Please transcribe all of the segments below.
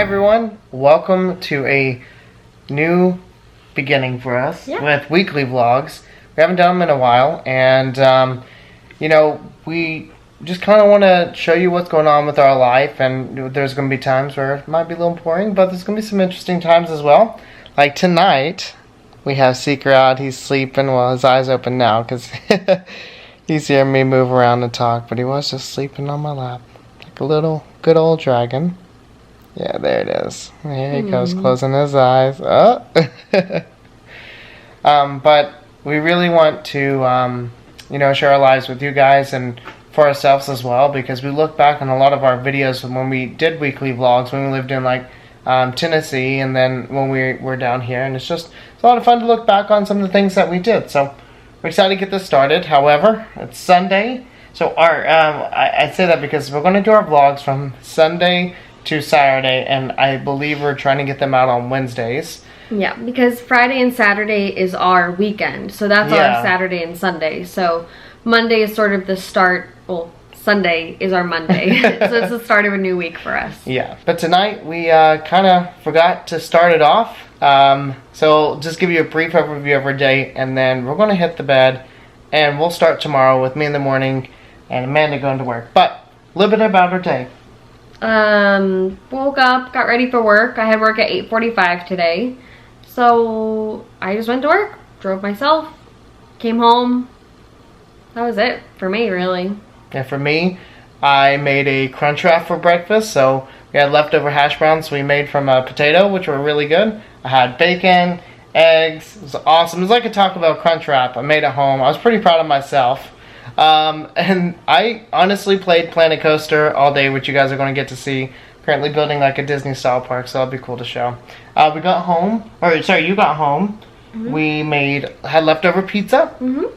Hi everyone, welcome to a new beginning for us with weekly vlogs. We haven't done them in a while, and we just kind of want to show you what's going on with our life, and there's going to be times where it might be a little boring, but there's going to be some interesting times as well. Like tonight, we have Seeker out. He's sleeping. Well, his eyes open now because he's hearing me move around and talk, but he was just sleeping on my lap like a little good old dragon. Yeah, there it is. There he goes, closing his eyes. Oh. But we really want to, share our lives with you guys and for ourselves as well, because we look back on a lot of our videos when we did weekly vlogs when we lived in Tennessee, and then when we were down here, and it's a lot of fun to look back on some of the things that we did. So we're excited to get this started. However, it's Sunday, so I say that because we're going to do our vlogs from Sunday to Saturday, and I believe we're trying to get them out on Wednesdays. Yeah, because Friday and Saturday is our weekend, so that's our Saturday and Sunday. So Monday is sort of the start. Well, Sunday is our Monday, so it's the start of a new week for us. Yeah, but tonight we kind of forgot to start it off. So I'll just give you a brief overview of our day, and then we're going to hit the bed, and we'll start tomorrow with me in the morning and Amanda going to work. But a little bit about our day. Woke up, got ready for work. I had work at 8:45 today. So I just went to work, drove myself, came home. That was it for me, really. Yeah, for me, I made a crunch wrap for breakfast. So we had leftover hash browns we made from a potato, which were really good. I had bacon, eggs. It was awesome. It was like a Taco Bell crunch wrap. I made it home. I was pretty proud of myself. And I honestly played Planet Coaster all day, which you guys are going to get to see. Currently building like a Disney style park, so that'll be cool to show. You got home. We had leftover pizza,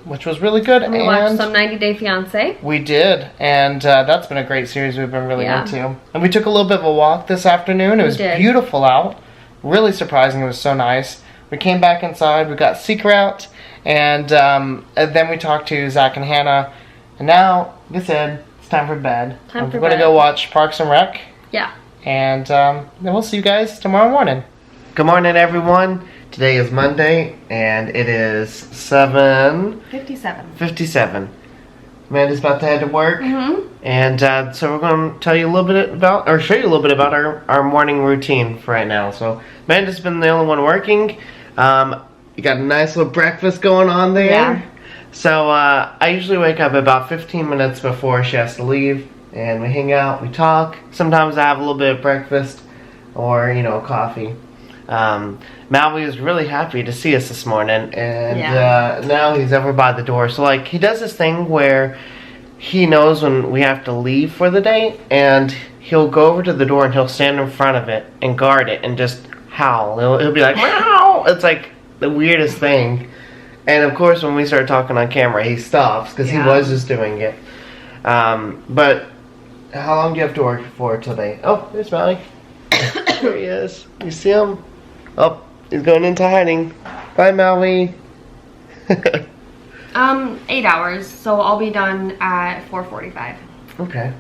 which was really good. And we watched some 90 Fiance. We did, and that's been a great series we've been really into. And we took a little bit of a walk this afternoon. It was beautiful out. Really surprising. It was so nice. We came back inside. We got Seeker out. And then we talked to Zach and Hannah. And now, like I said, it's time for bed. We're going to go watch Parks and Rec. Yeah. And then we'll see you guys tomorrow morning. Good morning, everyone. Today is Monday, and it is 7:57. Amanda's about to head to work. And so we're going to tell you a little bit about, or show you a little bit about our morning routine for right now. So Amanda's been the only one working. You got a nice little breakfast going on there. Yeah. So I usually wake up about 15 minutes before she has to leave, and we hang out, we talk. Sometimes I have a little bit of breakfast or, coffee. Maui was really happy to see us this morning, and now he's over by the door. So he does this thing where he knows when we have to leave for the day, and he'll go over to the door and he'll stand in front of it and guard it and just howl. He'll be like, meow! It's like the weirdest thing. And of course when we start talking on camera he stops because he was just doing it. But how long do you have to work for today? Oh, there's Maui. There he is. You see him? Oh, he's going into hiding. Bye, Maui. 8 hours, so I'll be done at 4:45. Okay.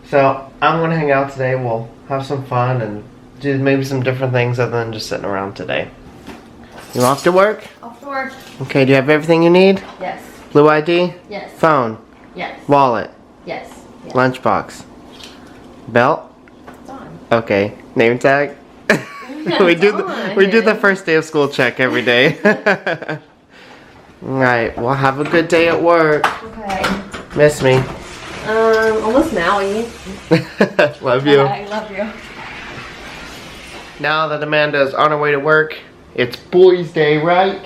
So I'm gonna hang out today. We'll have some fun and do maybe some different things other than just sitting around today. You off to work? Off to work. Okay, do you have everything you need? Yes. Blue ID? Yes. Phone? Yes. Wallet? Yes. Lunchbox? Belt? It's on. Okay. Name tag? we do the first day of school check every day. Alright, well have a good day at work. Okay. Miss me. Almost Maui. Love you. I love you. Now that Amanda's on her way to work, it's Boys Day, right?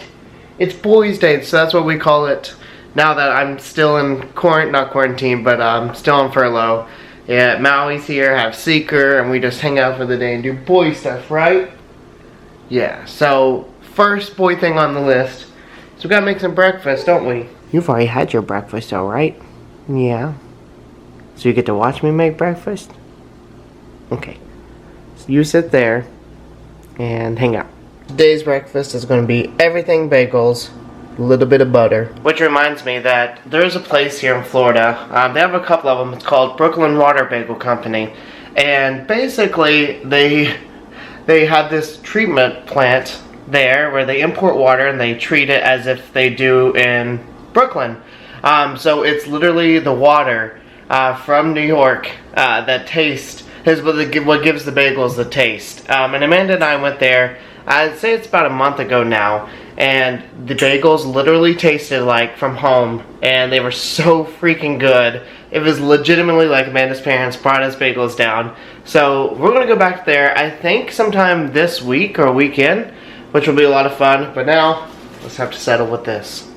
It's Boys Day, so that's what we call it. Now that I'm still in not quarantine, but still on furlough. Yeah, Maui's here, have Seeker, and we just hang out for the day and do boy stuff, right? Yeah, so first boy thing on the list. So we gotta make some breakfast, don't we? You've already had your breakfast, though, right? Yeah. So you get to watch me make breakfast? Okay. So you sit there and hang out. Today's breakfast is going to be everything bagels, a little bit of butter. Which reminds me that there's a place here in Florida. They have a couple of them. It's called Brooklyn Water Bagel Company. And basically, they they had this treatment plant there where they import water and they treat it as if they do in Brooklyn. So it's literally the water from New York that taste is what gives the bagels the taste. And Amanda and I went there, I'd say it's about a month ago now, and the bagels literally tasted like from home, and they were so freaking good. It was legitimately like Amanda's parents brought us bagels down. So we're gonna go back there, I think sometime this week or weekend, which will be a lot of fun. But now, let's have to settle with this.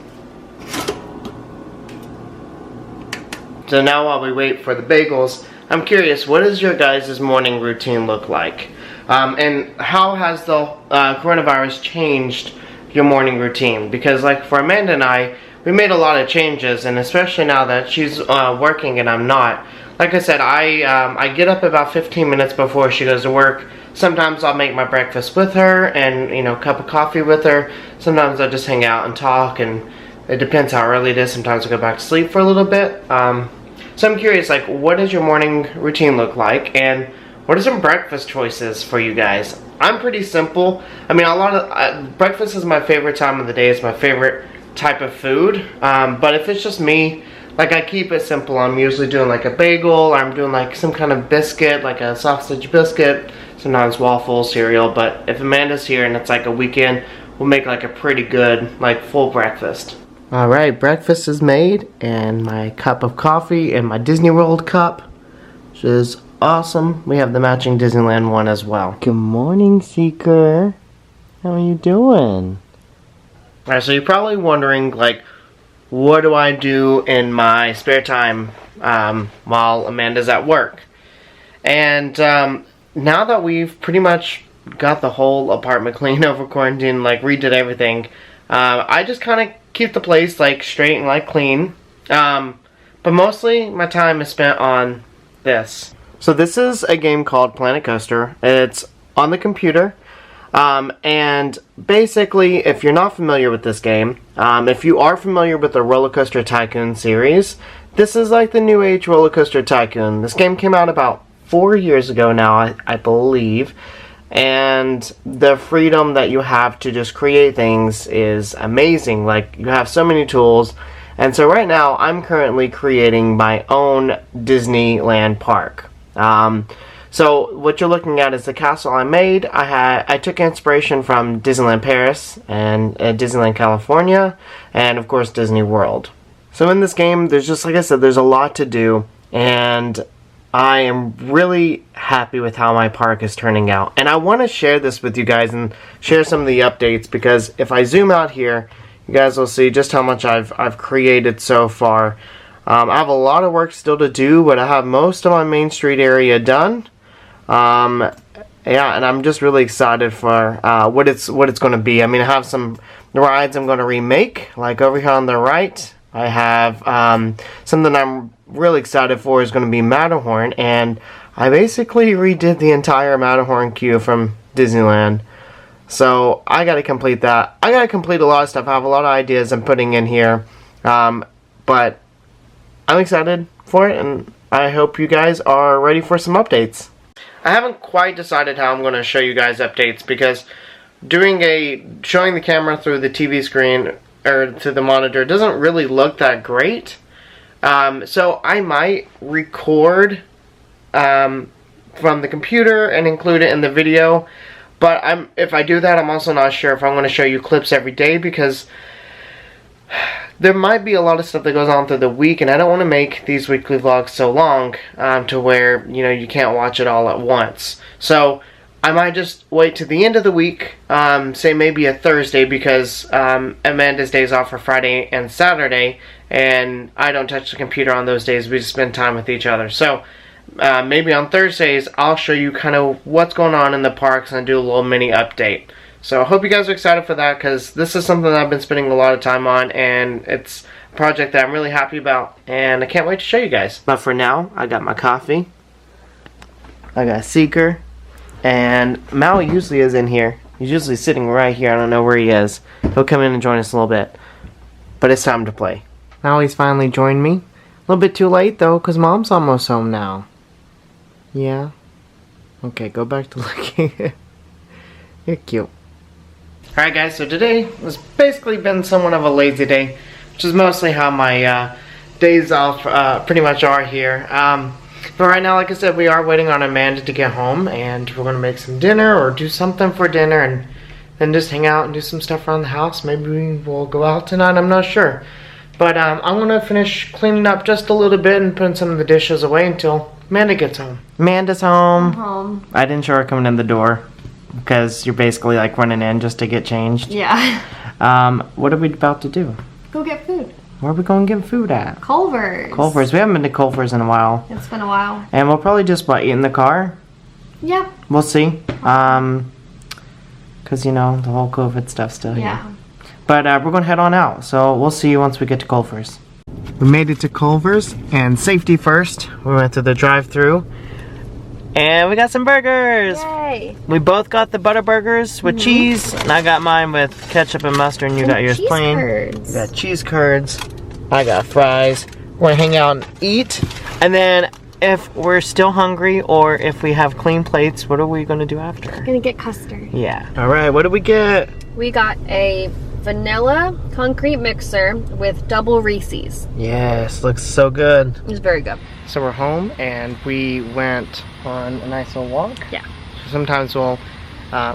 So now while we wait for the bagels, I'm curious, what does your guys' morning routine look like? And how has the coronavirus changed your morning routine? Because like for Amanda and I, we made a lot of changes, and especially now that she's working and I'm not. Like I said, I get up about 15 minutes before she goes to work. Sometimes I'll make my breakfast with her and, you know, a cup of coffee with her. Sometimes I'll just hang out and talk, and it depends how early it is. Sometimes I go back to sleep for a little bit. So I'm curious, like, what does your morning routine look like, and what are some breakfast choices for you guys? I'm pretty simple. I mean, breakfast is my favorite time of the day. It's my favorite type of food. But if it's just me, like, I keep it simple. I'm usually doing like a bagel, or I'm doing like some kind of biscuit, like a sausage biscuit, sometimes waffles, cereal. But if Amanda's here and it's like a weekend, we'll make like a pretty good, like, full breakfast. Alright, breakfast is made, and my cup of coffee and my Disney World cup, which is awesome. We have the matching Disneyland one as well. Good morning, Seeker. How are you doing? Alright, so you're probably wondering, like, what do I do in my spare time while Amanda's at work? And now that we've pretty much got the whole apartment cleaned over quarantine, like redid everything, I just kind of keep the place like straight and like clean. But mostly my time is spent on this. So this is a game called Planet Coaster. It's on the computer. And basically, if you're not familiar with this game, if you are familiar with the Roller Coaster Tycoon series, this is like the new age Roller Coaster Tycoon. This game came out about 4 years ago now, I believe. And the freedom that you have to just create things is amazing. Like, you have so many tools. And so right now, I'm currently creating my own Disneyland park. So what you're looking at is the castle I made. I took inspiration from Disneyland Paris and Disneyland California, and of course Disney World. So in this game, there's just, like I said, there's a lot to do, and I am really happy with how my park is turning out. And I want to share this with you guys and share some of the updates, because if I zoom out here, you guys will see just how much I've created so far. I have a lot of work still to do, but I have most of my Main Street area done. Yeah, and I'm just really excited for what it's going to be. I mean, I have some rides I'm going to remake, like over here on the right. I have something I'm really excited for is going to be Matterhorn, and I basically redid the entire Matterhorn queue from Disneyland. So I got to complete that. I got to complete a lot of stuff. I have a lot of ideas I'm putting in here, but I'm excited for it, and I hope you guys are ready for some updates. I haven't quite decided how I'm going to show you guys updates, because showing the camera through the TV screen or to the monitor doesn't really look that great. So I might record from the computer and include it in the video. But if I do that, I'm also not sure if I'm going to show you clips every day, because there might be a lot of stuff that goes on through the week, and I don't want to make these weekly vlogs so long to where, you know, you can't watch it all at once. So I might just wait to the end of the week, say maybe a Thursday, because Amanda's days off for Friday and Saturday, and I don't touch the computer on those days. We just spend time with each other. So maybe on Thursdays, I'll show you kind of what's going on in the parks and do a little mini update. So I hope you guys are excited for that, because this is something that I've been spending a lot of time on, and it's a project that I'm really happy about, and I can't wait to show you guys. But for now, I got my coffee, I got Seeker, and Maui usually is in here. He's usually sitting right here. I don't know where he is. He'll come in and join us a little bit, but it's time to play. Maui's finally joined me. A little bit too late though, because Mom's almost home now. Yeah? Okay, go back to looking. You're cute. Alright guys, so today has basically been somewhat of a lazy day, which is mostly how my days off pretty much are here. But right now, like I said, we are waiting on Amanda to get home, and we're going to make some dinner or do something for dinner and then just hang out and do some stuff around the house. Maybe we will go out tonight, I'm not sure. But I'm going to finish cleaning up just a little bit and putting some of the dishes away until Amanda gets home. Amanda's home. I'm home. I didn't show her coming in the door because you're basically like running in just to get changed. Yeah. What are we about to do? Go get food. Where are we going to get food at? Culver's. Culver's. We haven't been to Culver's in a while. It's been a while. And we'll probably just, eat in the car? Yeah. We'll see. Because, you know, the whole COVID stuff's still here. Yeah. But we're going to head on out. So we'll see you once we get to Culver's. We made it to Culver's. And safety first. We went to the drive-thru. And we got some burgers. Yay. We both got the butter burgers with cheese. And I got mine with ketchup and mustard. And you got yours plain. Curds. You got cheese curds. I got fries. We're going to hang out and eat. And then if we're still hungry or if we have clean plates, what are we going to do after? We're gonna get custard. Yeah. Alright, what did we get? We got a vanilla concrete mixer with double Reese's. Yes, looks so good. It was very good. So we're home and we went on a nice little walk. Yeah. Sometimes we'll,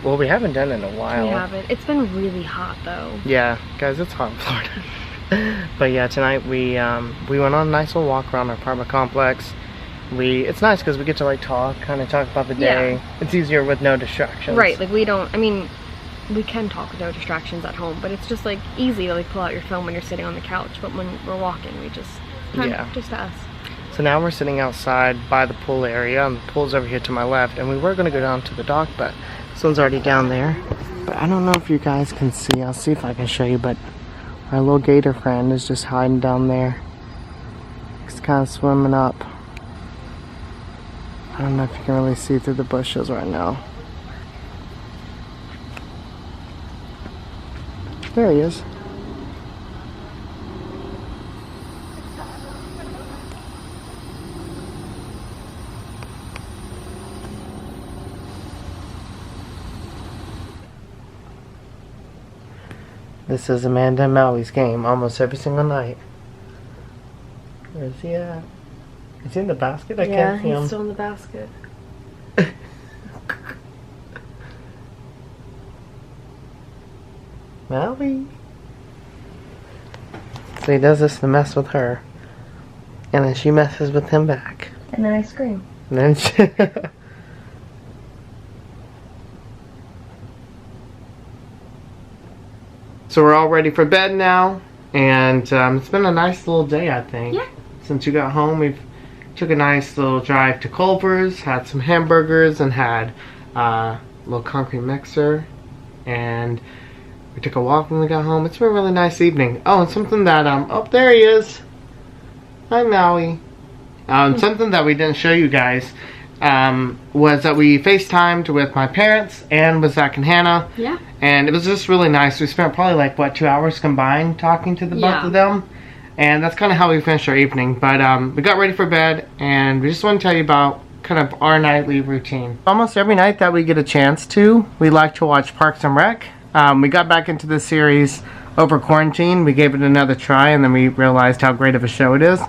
we haven't done it in a while. We haven't. It's been really hot though. Yeah, guys, it's hot in Florida. But yeah, tonight we went on a nice little walk around our apartment complex. It's nice because we get to like kind of talk about the day. Yeah. It's easier with no distractions. Right, like we can talk with no distractions at home, but it's just like easy to like pull out your phone when you're sitting on the couch, but when we're walking, we just just us. So now we're sitting outside by the pool area, and the pool's over here to my left, and we were going to go down to the dock, but this one's already down there. But I don't know if you guys can see. I'll see if I can show you, but our little gator friend is just hiding down there. He's kind of swimming up. I don't know if you can really see through the bushes right now. There he is. This is Amanda and Maui's game almost every single night. Where's he at? Is he in the basket? I can't see him. Yeah, he's still in the basket. Maui. So he does this to mess with her. And then she messes with him back. And then I scream. And then So we're all ready for bed now. And it's been a nice little day, I think. Yeah. Since you got home, we've took a nice little drive to Culver's, had some hamburgers, and had a little concrete mixer. And we took a walk when we got home. It's been a really nice evening. Oh, and something that, oh, there he is. Hi, Maui. Something that we didn't show you guys was that we FaceTimed with my parents and with Zach and Hannah. Yeah. And it was just really nice. We spent probably like, 2 hours combined talking to the both of them. And that's kind of how we finished our evening. But we got ready for bed, and we just want to tell you about kind of our nightly routine. Almost every night that we get a chance to, we like to watch Parks and Rec. We got back into this series over quarantine. We gave it another try, and then we realized how great of a show it is.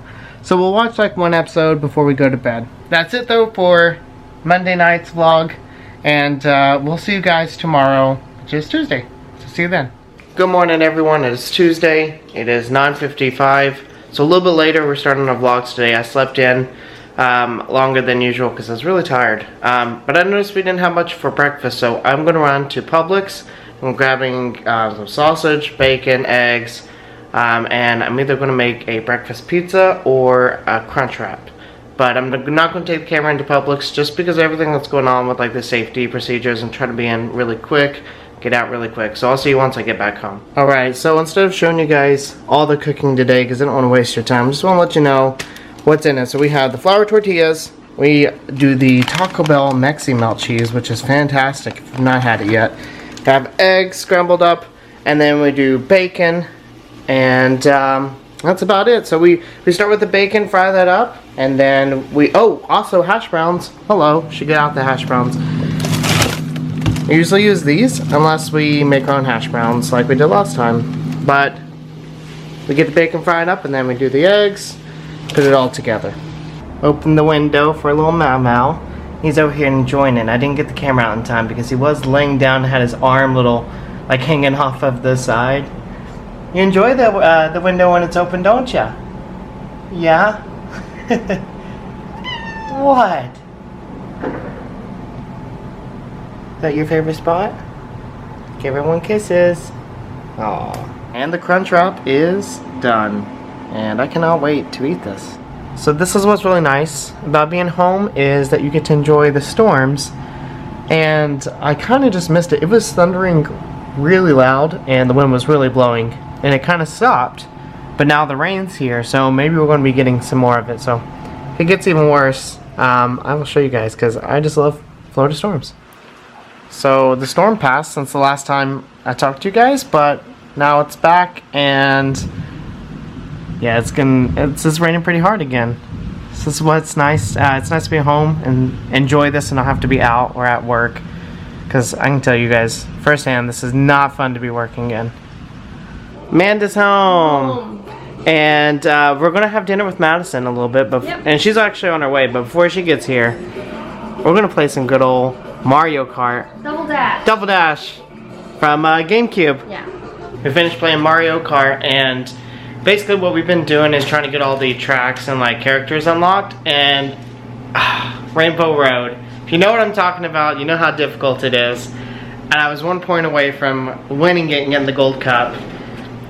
So we'll watch like one episode before we go to bed. That's it though for Monday night's vlog. And we'll see you guys tomorrow, which is Tuesday. So see you then. Good morning everyone, it is Tuesday. It is 9:55. So a little bit later, we're starting our vlogs today. I slept in longer than usual because I was really tired. But I noticed we didn't have much for breakfast, so I'm going to run to Publix. I'm grabbing some sausage, bacon, eggs, and I'm either going to make a breakfast pizza or a crunch wrap. But I'm not going to take the camera into Publix just because of everything that's going on with like the safety procedures and trying to be in really quick, get out really quick. So I'll see you once I get back home. Alright, so instead of showing you guys all the cooking today because I don't want to waste your time, I just want to let you know what's in it. So we have the flour tortillas. We do the Taco Bell Mexi Melt cheese, which is fantastic if you've not had it yet. We have eggs scrambled up, and then we do bacon, and that's about it. So we start with the bacon, fry that up, and then also hash browns. Hello, should get out the hash browns. We usually use these unless we make our own hash browns like we did last time. But we get the bacon fried up and then we do the eggs, put it all together. Open the window for a little Mau Mau. He's over here enjoying it. I didn't get the camera out in time because he was laying down and had his arm like hanging off of the side. You enjoy the window when it's open, don't ya? Yeah? What? Is that your favorite spot? Give everyone kisses. Aww. And the crunch wrap is done. And I cannot wait to eat this. So this is what's really nice about being home is that you get to enjoy the storms. And I kind of just missed it. It was thundering really loud and the wind was really blowing. And it kind of stopped. But now the rain's here, so maybe we're going to be getting some more of it. So if it gets even worse, I will show you guys because I just love Florida storms. So the storm passed since the last time I talked to you guys, but now it's back and yeah, it's raining pretty hard again. So this is what's nice. It's nice to be home and enjoy this and not have to be out or at work. Because I can tell you guys firsthand, this is not fun to be working again. Amanda's home. And we're going to have dinner with Madison a little bit. And she's actually on her way. But before she gets here, we're going to play some good old Mario Kart. Double Dash. Double Dash from GameCube. Yeah. We finished playing Mario Kart and basically what we've been doing is trying to get all the tracks and like characters unlocked and Rainbow Road. If you know what I'm talking about, you know how difficult it is. And I was 1 point away from winning it and getting the gold cup.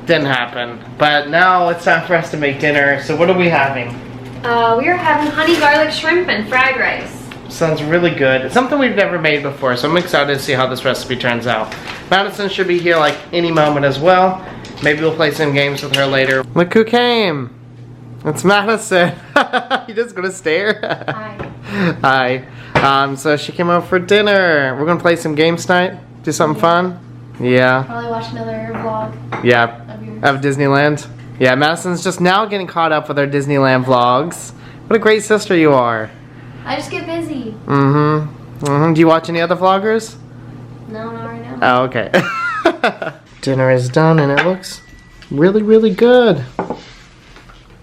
Didn't happen. But now it's time for us to make dinner. So what are we having? We are having honey garlic shrimp and fried rice. Sounds really good. It's something we've never made before, so I'm excited to see how this recipe turns out. Madison should be here like any moment as well. Maybe we'll play some games with her later. Look who came! It's Madison. You just gonna stare? Hi. Hi. So she came over for dinner. We're gonna play some games tonight. Do something fun. Yeah. Probably watch another vlog. Yeah. Of Disneyland. Yeah. Madison's just now getting caught up with our Disneyland vlogs. What a great sister you are. I just get busy. Do you watch any other vloggers? No, not right now. Oh, okay. Dinner is done and it looks really, really good.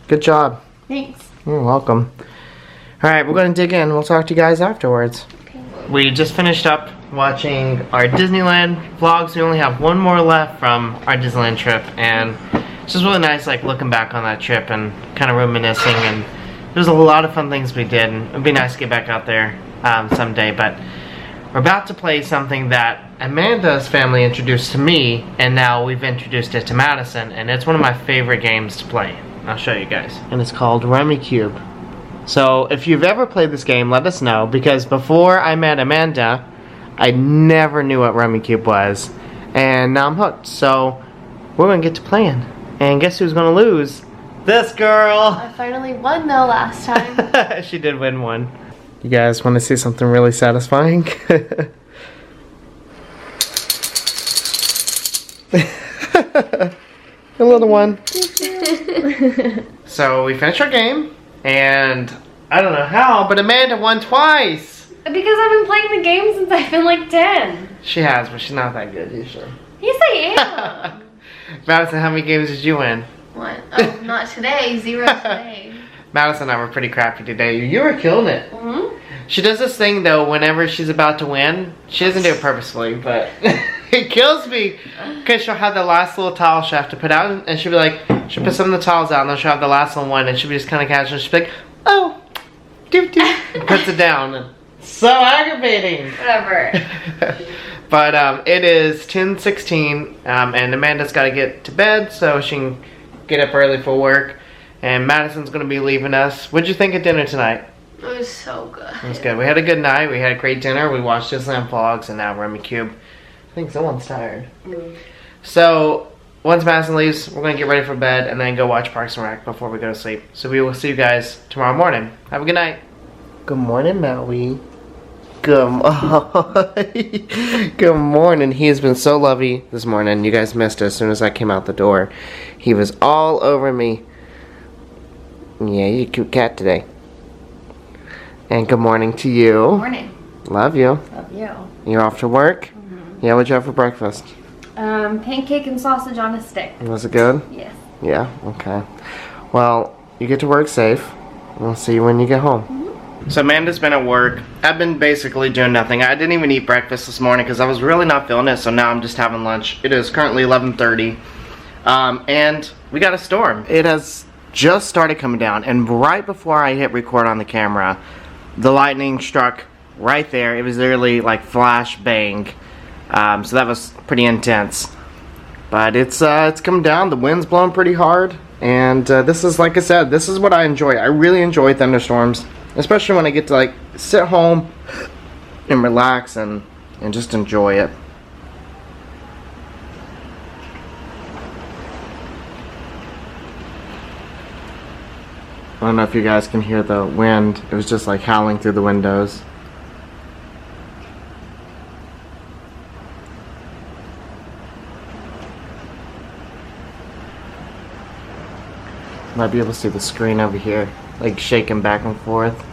Good job. Thanks. You're welcome. Alright, we're going to dig in. We'll talk to you guys afterwards. Okay. We just finished up watching our Disneyland vlogs. We only have one more left from our Disneyland trip. And it's just really nice like looking back on that trip and kind of reminiscing. And there's a lot of fun things we did. And it'd be nice to get back out there someday. But we're about to play something that Amanda's family introduced to me, and now we've introduced it to Madison, and it's one of my favorite games to play. I'll show you guys. And it's called Rummikub. So if you've ever played this game, let us know, because before I met Amanda, I never knew what Rummikub was, and now I'm hooked. So we're gonna get to playing, and guess who's gonna lose? This girl! I finally won though last time. She did win one. You guys want to see something really satisfying? A little one. So we finished our game, and I don't know how, but Amanda won twice. Because I've been playing the game since I've been like 10. She has, but she's not that good, is she? Yes, I am. Madison, how many games did you win? What? Oh, not today. 0 today. Madison and I were pretty crappy today. You were killing it. She does this thing though, whenever she's about to win. She doesn't do it purposefully, but it kills me. Because she'll have the last little towel she'll have to put out, and she'll be like, she'll put some of the towels out, and then she'll have the last one, and she'll be just kind of casual. She'll be like, oh, doop doop, puts it down. So aggravating. Whatever. But it is 10:16, and Amanda's got to get to bed so she can get up early for work. And Madison's going to be leaving us. What'd you think of dinner tonight? It was so good. It was good. We had a good night. We had a great dinner. We watched Disneyland vlogs, and now Rummikub. I think someone's tired. So once Madison leaves, we're going to get ready for bed and then go watch Parks and Rec before we go to sleep. So we will see you guys tomorrow morning. Have a good night. Good morning, Maui. Good morning. He has been so lovey this morning. You guys missed it as soon as I came out the door. He was all over me. Yeah, you're a cute cat today. And good morning to you. Good morning. Love you. Love you. You're off to work? Yeah, what'd you have for breakfast? Pancake and sausage on a stick. Was it good? Yes. Yeah, okay. Well, you get to work safe. We'll see you when you get home. So Amanda's been at work. I've been basically doing nothing. I didn't even eat breakfast this morning because I was really not feeling it, so now I'm just having lunch. It is currently 11:30, and we got a storm. It has just started coming down, and right before I hit record on the camera, the lightning struck right there. It was literally like flash bang. So that was pretty intense. But it's coming down. The wind's blowing pretty hard. And this is, like I said, this is what I enjoy. I really enjoy thunderstorms. Especially when I get to like sit home and relax and just enjoy it. I don't know if you guys can hear the wind. It was just like howling through the windows. Might be able to see the screen over here, like shaking back and forth.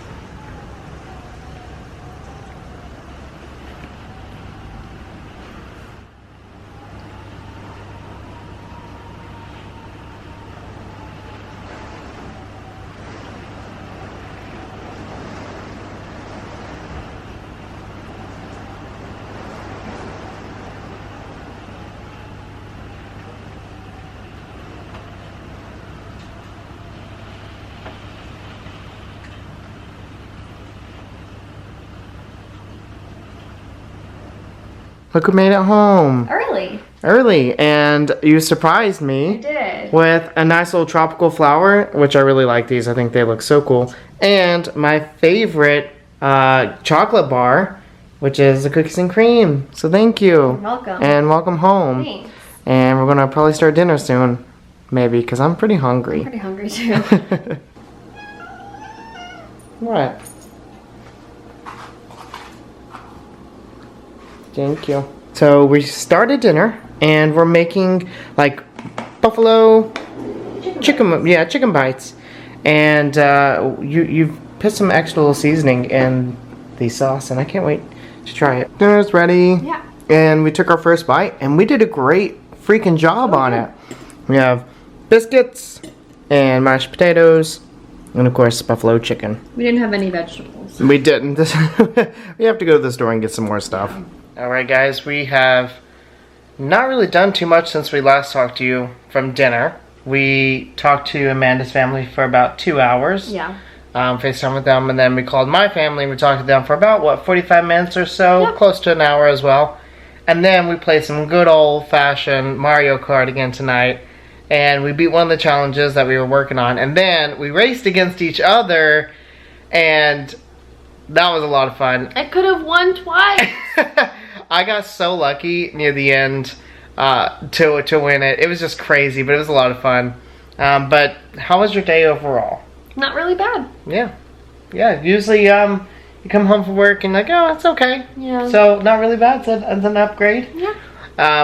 Look who made it home. Early, and you surprised me. I did. With a nice little tropical flower, which I really like these. I think they look so cool. And my favorite chocolate bar, which is the cookies and cream. So thank you. You're welcome. And welcome home. Thanks. And we're gonna probably start dinner soon, maybe, because I'm pretty hungry. I'm pretty hungry too. What? Thank you. So we started dinner, and we're making like buffalo chicken bites, and you've put some extra little seasoning in the sauce, and I can't wait to try it. Dinner's ready. Yeah. And we took our first bite, and we did a great freaking job on it. We have biscuits and mashed potatoes, and of course buffalo chicken. We didn't have any vegetables. We didn't. We have to go to the store and get some more stuff. Alright guys, we have not really done too much since we last talked to you from dinner. We talked to Amanda's family for about 2 hours. Yeah. FaceTime with them, and then we called my family and we talked to them for about, what, 45 minutes or so? Yep. Close to an hour as well. And then we played some good old-fashioned Mario Kart again tonight. And we beat one of the challenges that we were working on. And then we raced against each other, and that was a lot of fun. I could have won twice. I got so lucky near the end to win it. It was just crazy, but it was a lot of fun. But how was your day overall? Not really bad. Yeah. Usually you come home from work and like, oh, it's okay. Yeah. So not really bad. It's an upgrade. Yeah.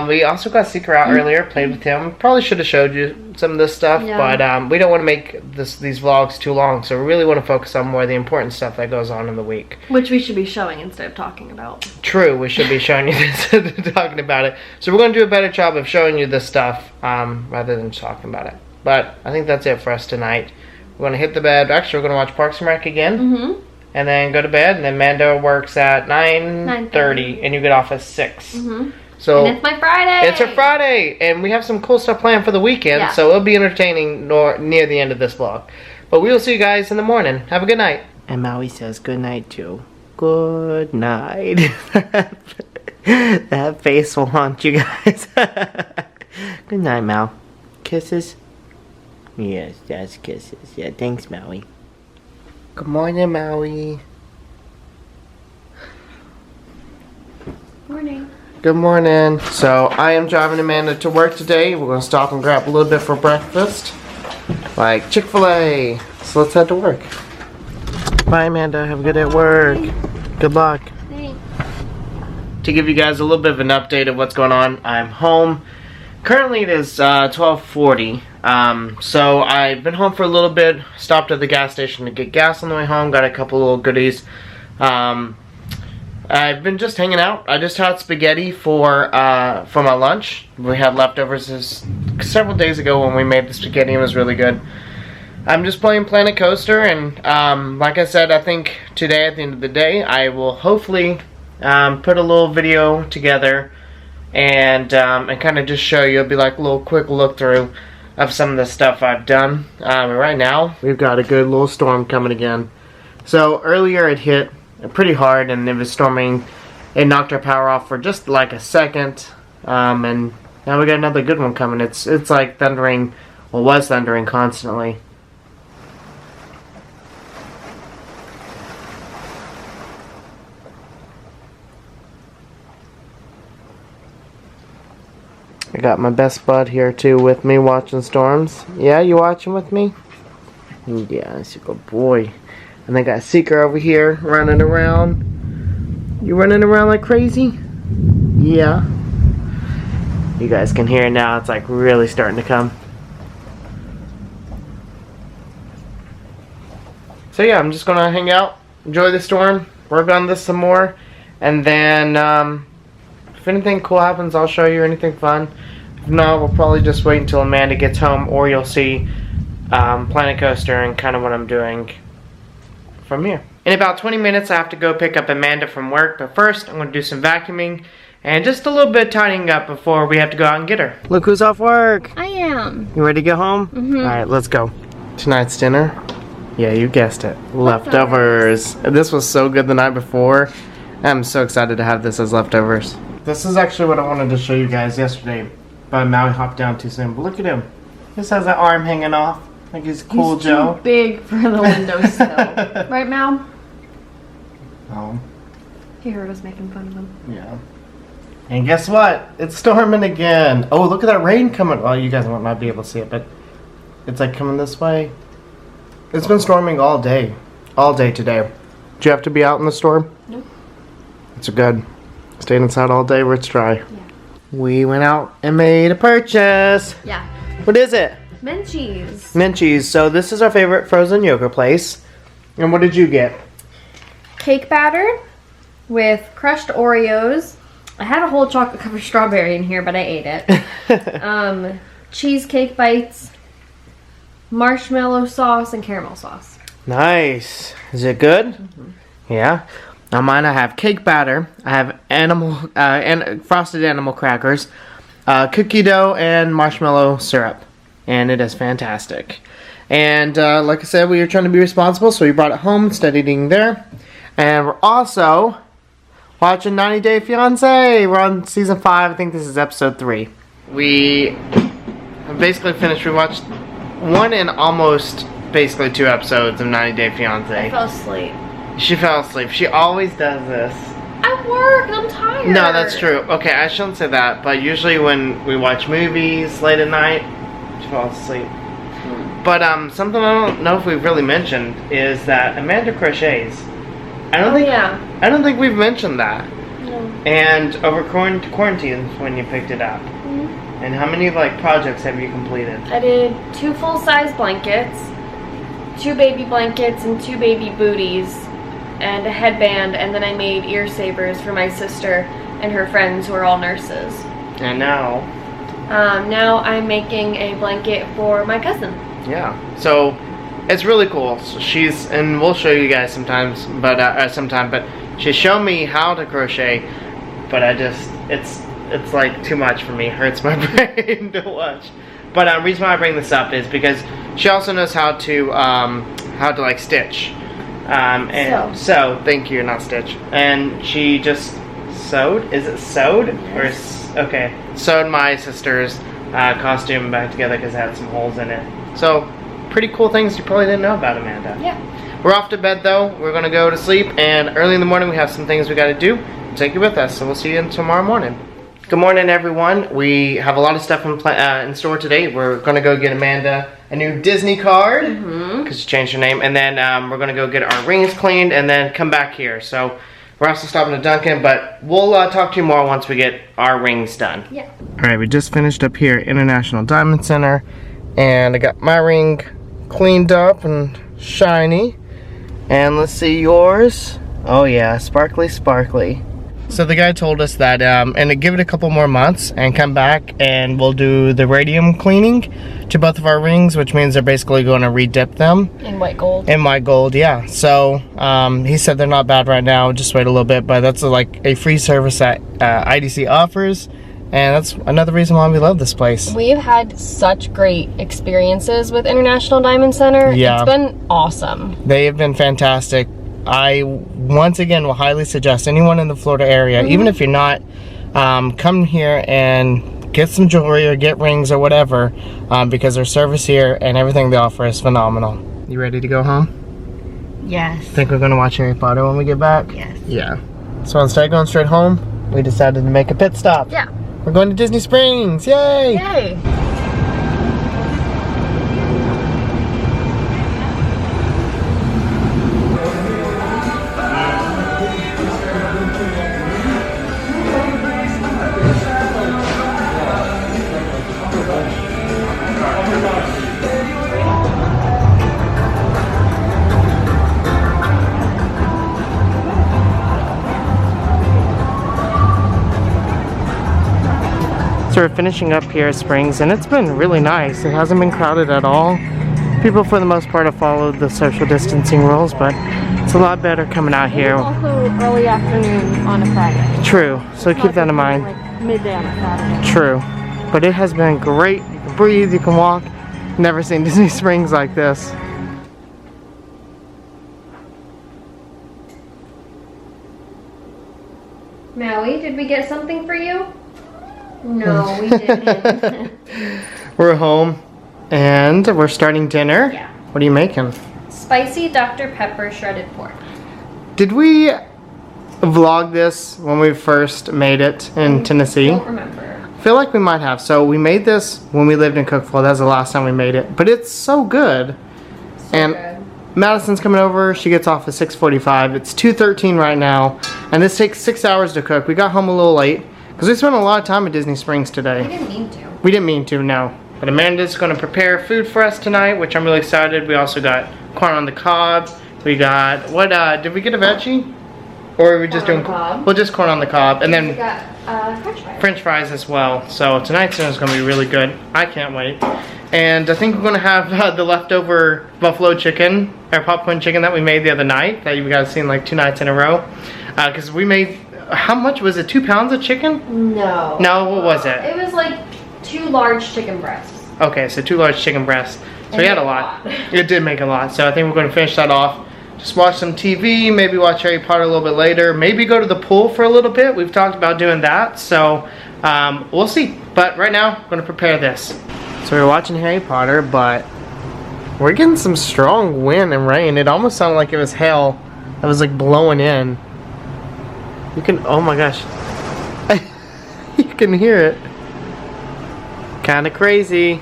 We also got Seeker out earlier, played with him. Probably should have showed you some of this stuff, but we don't want to make these vlogs too long, so we really want to focus on more of the important stuff that goes on in the week. Which we should be showing instead of talking about. True, we should be showing you this and talking about it. So we're going to do a better job of showing you this stuff rather than talking about it. But I think that's it for us tonight. We're going to hit the bed. Actually, we're going to watch Parks and Rec again. Mm-hmm. And then go to bed. And then Mando works at 9:30, and you get off at 6. Mm-hmm. So and it's my Friday. It's our Friday, and we have some cool stuff planned for the weekend, so it'll be entertaining near the end of this vlog. But we will see you guys in the morning. Have a good night. And Maui says good night too. Good night. That face will haunt you guys. Good night, Mau. Kisses? Yes, that's kisses. Yeah, thanks, Maui. Good morning, Maui. Morning. Good morning. So I am driving Amanda to work today. We're going to stop and grab a little bit for breakfast. Like Chick-fil-A. So let's head to work. Bye, Amanda. Have a good day at work. Good luck. Thanks. To give you guys a little bit of an update of what's going on, I'm home. Currently it is 12:40. So I've been home for a little bit. Stopped at the gas station to get gas on the way home. Got a couple little goodies. I've been just hanging out. I just had spaghetti for my lunch. We had leftovers several days ago when we made the spaghetti. It was really good. I'm just playing Planet Coaster, and like I said, I think today at the end of the day, I will hopefully put a little video together and kind of just show you. It'll be like a little quick look through of some of the stuff I've done. Right now, we've got a good little storm coming again. So earlier it hit pretty hard, and it was storming. It knocked our power off for just like a second, and now we got another good one coming. It's like thundering, well, was thundering constantly. I got my best bud here too with me watching storms. Yeah, you watching with me? Yeah, that's a good boy. And I got Seeker over here running around. You running around like crazy? Yeah. You guys can hear it now. It's like really starting to come. So yeah, I'm just gonna hang out, enjoy the storm, work on this some more, and then if anything cool happens, I'll show you anything fun. If not, we'll probably just wait until Amanda gets home, or you'll see Planet Coaster and kind of what I'm doing from here. In about 20 minutes, I have to go pick up Amanda from work, but first I'm going to do some vacuuming and just a little bit of tidying up before we have to go out and get her. Look who's off work. I am. You ready to go home? Mm-hmm. Alright, let's go. Tonight's dinner, yeah, you guessed it, leftovers. This was so good the night before. I'm so excited to have this as leftovers. This is actually what I wanted to show you guys yesterday, but Maui hopped down too soon. But look at him. He just has that arm hanging off. Like he's cool, he's Joe. Too big for the windowsill. Right, Mal? Oh. He heard us making fun of him. Yeah. And guess what? It's storming again. Oh, look at that rain coming. Well, you guys might not be able to see it, but it's like coming this way. It's been storming all day. All day today. Did you have to be out in the storm? Nope. It's good. Staying inside all day where it's dry. Yeah. We went out and made a purchase. Yeah. What is it? Menchie's. Menchie's. So this is our favorite frozen yogurt place. And what did you get? Cake batter with crushed Oreos. I had a whole chocolate covered strawberry in here, but I ate it. Cheesecake bites, marshmallow sauce, and caramel sauce. Nice. Is it good? Mm-hmm. Yeah. On mine, I have cake batter. I have and frosted animal crackers, cookie dough, and marshmallow syrup. And it is fantastic. And like I said, we were trying to be responsible, so we brought it home instead of eating there. And we're also watching 90 Day Fiance. We're on season 5. I think this is episode 3. We have basically finished. We watched 1 and almost basically 2 episodes of 90 Day Fiance. I fell asleep. She fell asleep. She always does this. I work and I'm tired. No, that's true. Okay, I shouldn't say that, but usually when we watch movies late at night, she falls asleep. But something I don't know if we've really mentioned is that Amanda crochets. I don't think we've mentioned that. No. And over quarantine when you picked it up. Mm-hmm. And how many projects have you completed? I did 2 full-size blankets, 2 baby blankets, and 2 baby booties, and a headband, and then I made ear savers for my sister and her friends who are all nurses. And now? Now I'm making a blanket for my cousin. Yeah. So it's really cool. So and we'll show you guys sometimes, but sometime. But she showed me how to crochet, but it's like too much for me. It hurts my brain to watch. But the reason why I bring this up is because she also knows how to like stitch. And sew. Thank you, not stitch. And she just sewed. Is it sewed? Yes. Okay. Sewed my sister's costume back together because it had some holes in it. So, pretty cool things you probably didn't know about Amanda. Yeah. We're off to bed though. We're gonna go to sleep, and early in the morning we have some things we gotta do. Take you with us. So we'll see you tomorrow morning. Good morning, everyone. We have a lot of stuff in store today. We're gonna go get Amanda a new Disney card because she changed her name, and then we're gonna go get our rings cleaned, and then come back here. So we're also stopping at Dunkin', but we'll talk to you more once we get our rings done. Yeah. All right, we just finished up here at International Diamond Center, and I got my ring cleaned up and shiny. And let's see yours. Oh yeah, sparkly, sparkly. So the guy told us that, and give it a couple more months and come back and we'll do the radium cleaning to both of our rings, which means they're basically going to re-dip them. In white gold. In white gold, yeah. So he said they're not bad right now, just wait a little bit, but that's like a free service that IDC offers, and that's another reason why we love this place. We've had such great experiences with International Diamond Center. Yeah. It's been awesome. They have been fantastic. I, once again, will highly suggest anyone in the Florida area, even if you're not, come here and get some jewelry or get rings or whatever, because their service here and everything they offer is phenomenal. You ready to go home? Yes. Think we're going to watch Harry Potter when we get back? Yes. Yeah. So instead of going straight home, we decided to make a pit stop. Yeah. We're going to Disney Springs. Yay! Yay! So we're finishing up here at Springs, and it's been really nice. It hasn't been crowded at all. People, for the most part, have followed the social distancing rules, but it's a lot better coming out here. It's also early afternoon on a Friday. True, so keep that in mind. Like midday on a Saturday. True, but it has been great. You can breathe, you can walk. Never seen Disney Springs like this. Maui, did we get something for you? No, we didn't. We're home, and we're starting dinner. Yeah. What are you making? Spicy Dr. Pepper shredded pork. Did we vlog this when we first made it in Tennessee? I don't remember. I feel like we might have. So we made this when we lived in Cookville. That was the last time we made it. But it's so good. And Good. Madison's coming over. She gets off at 6:45. It's 2:13 right now. And this takes 6 hours to cook. We got home a little late because we spent a lot of time at Disney Springs today. We didn't mean to. We didn't mean to, no. But Amanda's going to prepare food for us tonight, which I'm really excited. We also got corn on the cob. We got, what, did we get a veggie? Or are we just Corn on doing, the cob. well, just corn on the cob. And We then got French fries. French fries as well. So tonight's dinner is going to be really good. I can't wait. And I think we're going to have the leftover buffalo chicken, or popcorn chicken that we made the other night, that you guys seen like 2 nights in a row. Because we made, how much was it, 2 pounds of chicken? No. No, what was it? It was like 2 large chicken breasts. Okay, so 2 large chicken breasts. So we had a lot. It did make a lot. So I think we're going to finish that off. Just watch some TV, maybe watch Harry Potter a little bit later. Maybe go to the pool for a little bit. We've talked about doing that. So we'll see. But right now, I'm going to prepare this. So we're watching Harry Potter, but we're getting some strong wind and rain. It almost sounded like it was hail that was like blowing in. You can, oh my gosh. You can hear it. Kind of crazy.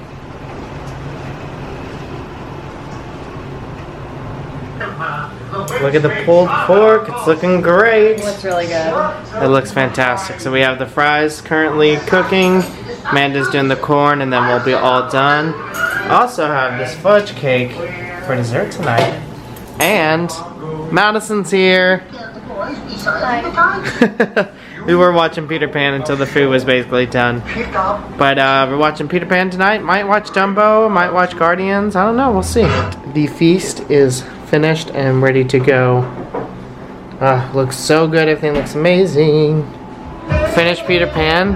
Look at the pulled pork. It's looking great. It looks really good. It looks fantastic. So we have the fries currently cooking. Amanda's doing the corn, and then we'll be all done. Also have this fudge cake for dessert tonight. And Madison's here. We were watching Peter Pan until the food was basically done. But we're watching Peter Pan tonight. Might watch Dumbo, might watch Guardians. I don't know, we'll see. The feast is finished and ready to go. Looks so good, everything looks amazing. Finished Peter Pan,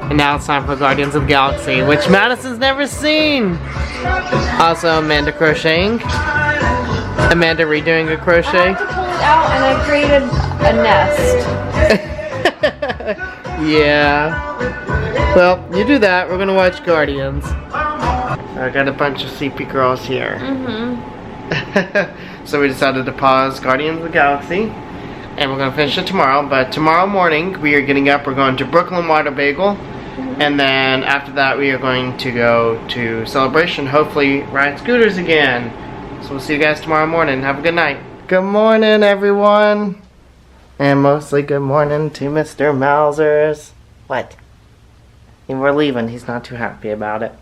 and now it's time for Guardians of the Galaxy, which Madison's never seen. Also, Amanda crocheting. Amanda redoing a crochet. I have to pull it out and I created a nest. Yeah. Well, you do that. We're gonna watch Guardians. I got a bunch of sleepy girls here. So we decided to pause Guardians of the Galaxy, and we're gonna finish it tomorrow. But tomorrow morning we are getting up. We're going to Brooklyn Water Bagel, and then after that we are going to go to Celebration. Hopefully ride scooters again. So we'll see you guys tomorrow morning. Have a good night. Good morning, everyone. And mostly good morning to Mr. Mousers. What? And we're leaving. He's not too happy about it.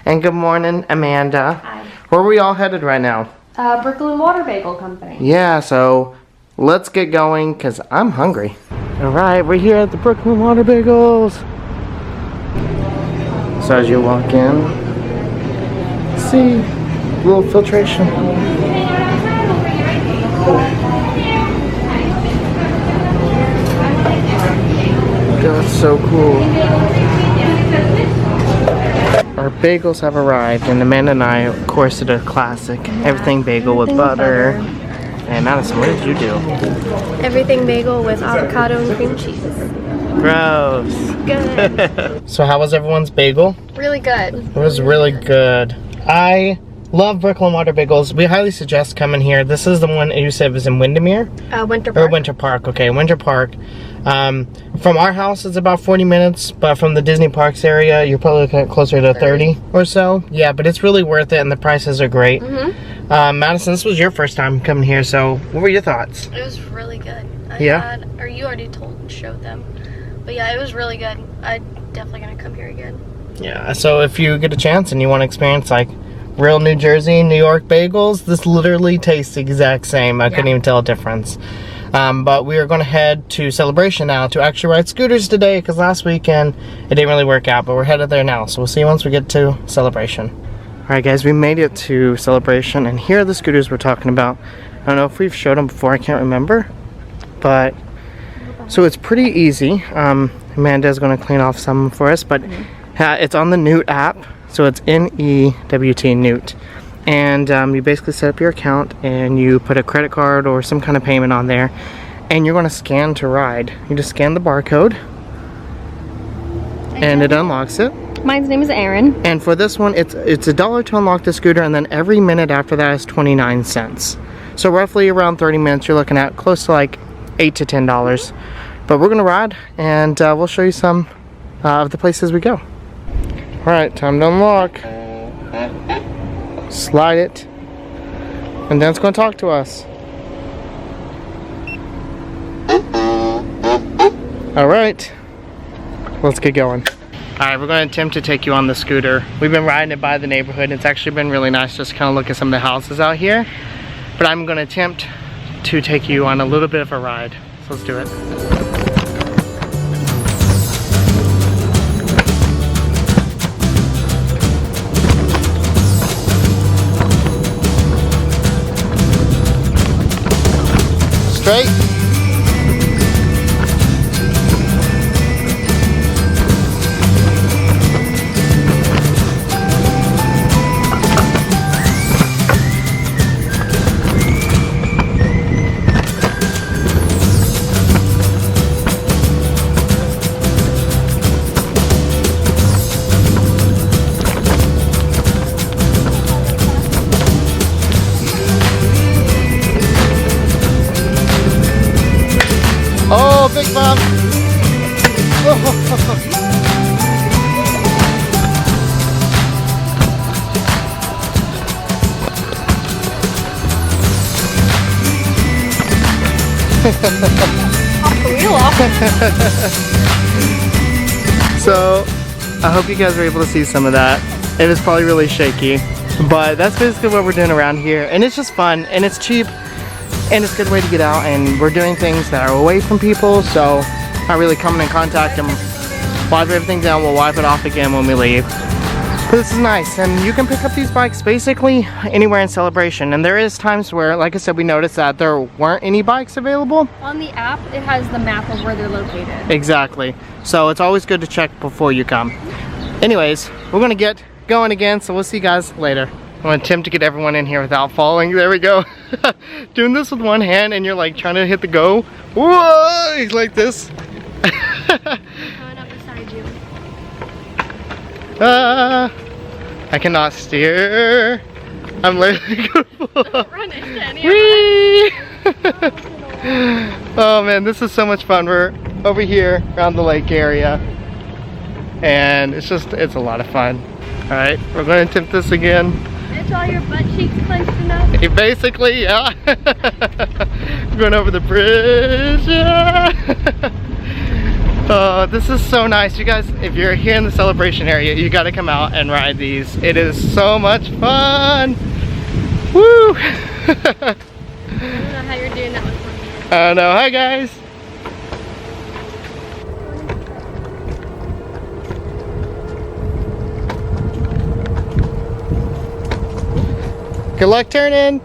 And good morning, Amanda. Hi. Where are we all headed right now? Brooklyn Water Bagel Company. Yeah, so let's get going because I'm hungry. Alright, we're here at the Brooklyn Water Bagels. So as you walk in, see, a little filtration. That's so cool. Our bagels have arrived, and Amanda and I, of course, did a classic everything bagel with butter. And Madison, what did you do? Everything bagel with avocado and cream cheese. Gross. Good. So how was everyone's bagel? Really good. It was really good. I love Brooklyn Water Bagels. We highly suggest coming here. This is the one you said was in Windermere? Winter Park. Or Winter Park, okay, Winter Park. From our house, it's about 40 minutes, but from the Disney Parks area, you're probably looking at closer to 30 or so. Yeah, but it's really worth it, and the prices are great. Madison, this was your first time coming here, so what were your thoughts? It was really good. You already showed them. But yeah, it was really good. I'm definitely gonna come here again. Yeah, so if you get a chance and you want to experience like real New Jersey, New York bagels, this literally tastes the exact same. I couldn't even tell a difference. But we are going to head to Celebration now to actually ride scooters today because last weekend it didn't really work out, but we're headed there now. So we'll see you once we get to Celebration. Alright guys, we made it to Celebration and here are the scooters we're talking about. I don't know if we've showed them before, I can't remember. But, so it's pretty easy. Amanda's going to clean off some for us, but it's on the NEWT app. So it's NEWT, NEWT. And you basically set up your account and you put a credit card or some kind of payment on there. And you're going to scan to ride. You just scan the barcode. And it unlocks it. My name is Erin. And for this one, it's $1 to unlock the scooter. And then every minute after that is 29 cents. So roughly around 30 minutes, you're looking at close to like $8 to $10. But we're going to ride and we'll show you some of the places we go. Alright, time to unlock. Slide it. And then it's going to talk to us. Alright. Let's get going. Alright, we're going to attempt to take you on the scooter. We've been riding it by the neighborhood. It's actually been really nice just to kind of look at some of the houses out here. But I'm going to attempt to take you on a little bit of a ride. So let's do it. Straight. Oh, big bump! So, I hope you guys were able to see some of that. It was probably really shaky, but that's basically what we're doing around here. And it's just fun, and it's cheap. And it's a good way to get out, and we're doing things that are away from people, so not really coming in contact and wipe everything down. We'll wipe it off again when we leave. But this is nice, and you can pick up these bikes basically anywhere in Celebration. And there is times where, like I said, we noticed that there weren't any bikes available. On the app, it has the map of where they're located. Exactly. So it's always good to check before you come. Anyways, we're gonna get going again, so we'll see you guys later. I'm gonna attempt to get everyone in here without falling. There we go. Doing this with one hand and you're like trying to hit the go. Whoa! He's like this. Coming up beside you. I cannot steer. I'm literally gonna Run into anyone. Whee! Oh man, this is so much fun. We're over here around the lake area. And it's a lot of fun. Alright, we're going to attempt this again. It's all your butt cheeks clenched enough. Basically, yeah. Going over the bridge. Yeah. Oh, this is so nice. You guys, if you're here in the Celebration area, you got to come out and ride these. It is so much fun. Woo! I don't know how you're doing that with one hand. Oh no, hi guys. Good luck turning.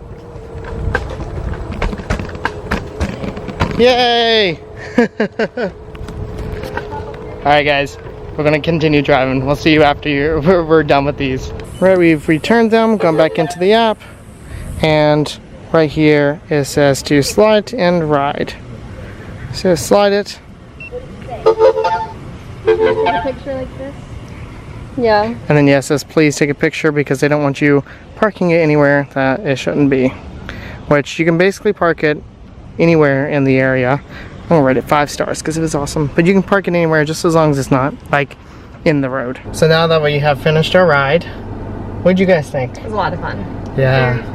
Yay! Alright guys, we're gonna continue driving. We'll see you after we're done with these. Right, we've returned them, gone back into the app, and right here it says to slide and ride. So slide it. Take a picture like this? Yeah. And then yeah, it says please take a picture because they don't want you parking it anywhere that it shouldn't be. Which you can basically park it anywhere in the area. I'm gonna rate it 5 stars because it was awesome. But you can park it anywhere just as long as it's not like in the road. So now that we have finished our ride, what did you guys think? It was a lot of fun. Yeah.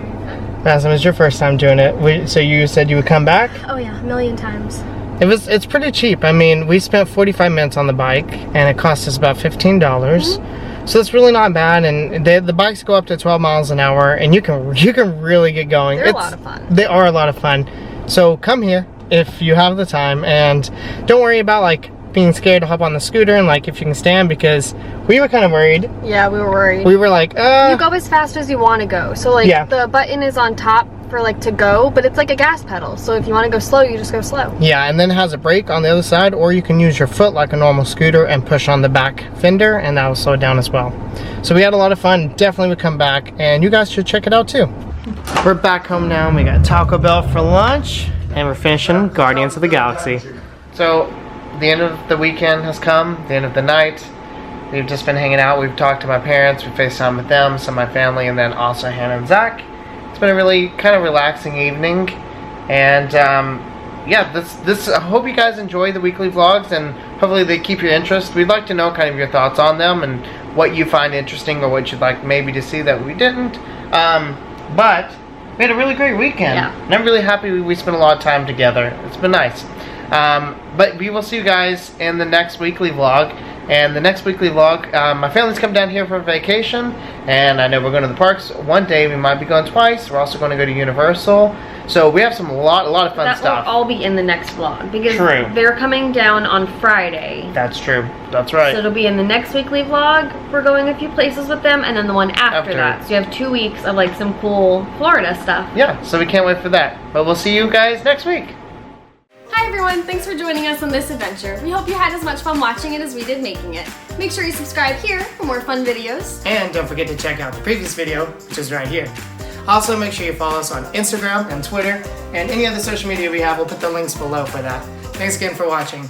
Madison, it was your first time doing it. So you said you would come back? Oh yeah, a million times. It's pretty cheap. I mean, we spent 45 minutes on the bike and it cost us about $15. So it's really not bad, and the bikes go up to 12 miles an hour and you can really get going. They're a lot of fun. They are a lot of fun. So come here if you have the time, and don't worry about like being scared to hop on the scooter and like if you can stand, because we were kind of worried. Yeah, we were worried. We were like, You go as fast as you want to go. So like Yeah. the button is on top for like to go, but it's like a gas pedal. So if you want to go slow, you just go slow. yeah, and then it has a brake on the other side, or you can use your foot like a normal scooter and push on the back fender, and that will slow it down as well. So we had a lot of fun. Definitely would come back, and you guys should check it out too. We're back home now, and we got Taco Bell for lunch, and we're finishing Guardians of the Galaxy. So the end of the weekend has come, the end of the night. We've just been hanging out. We've talked to my parents, we FaceTime with them, some of my family, and then also Hannah and Zach. It's been a really kind of relaxing evening, and yeah, this I hope you guys enjoy the weekly vlogs, and hopefully they keep your interest. We'd like to know kind of your thoughts on them and what you find interesting or what you'd like maybe to see that we didn't. But we had a really great weekend, and I'm really happy we spent a lot of time together. It's been nice. But we will see you guys in the next weekly vlog. And the next weekly vlog, my family's come down here for vacation, and I know we're going to the parks one day. We might be going twice. We're also going to go to Universal. So we have a lot of fun stuff. That will all be in the next vlog because True. They're coming down on Friday. That's true. That's right. So it'll be in the next weekly vlog. We're going a few places with them, and then the one after that. So you have 2 weeks of like some cool Florida stuff. Yeah, so we can't wait for that. But we'll see you guys next week. Hi everyone, thanks for joining us on this adventure. We hope you had as much fun watching it as we did making it. Make sure you subscribe here for more fun videos. And don't forget to check out the previous video, which is right here. Also, make sure you follow us on Instagram and Twitter, and any other social media we have. We'll put the links below for that. Thanks again for watching.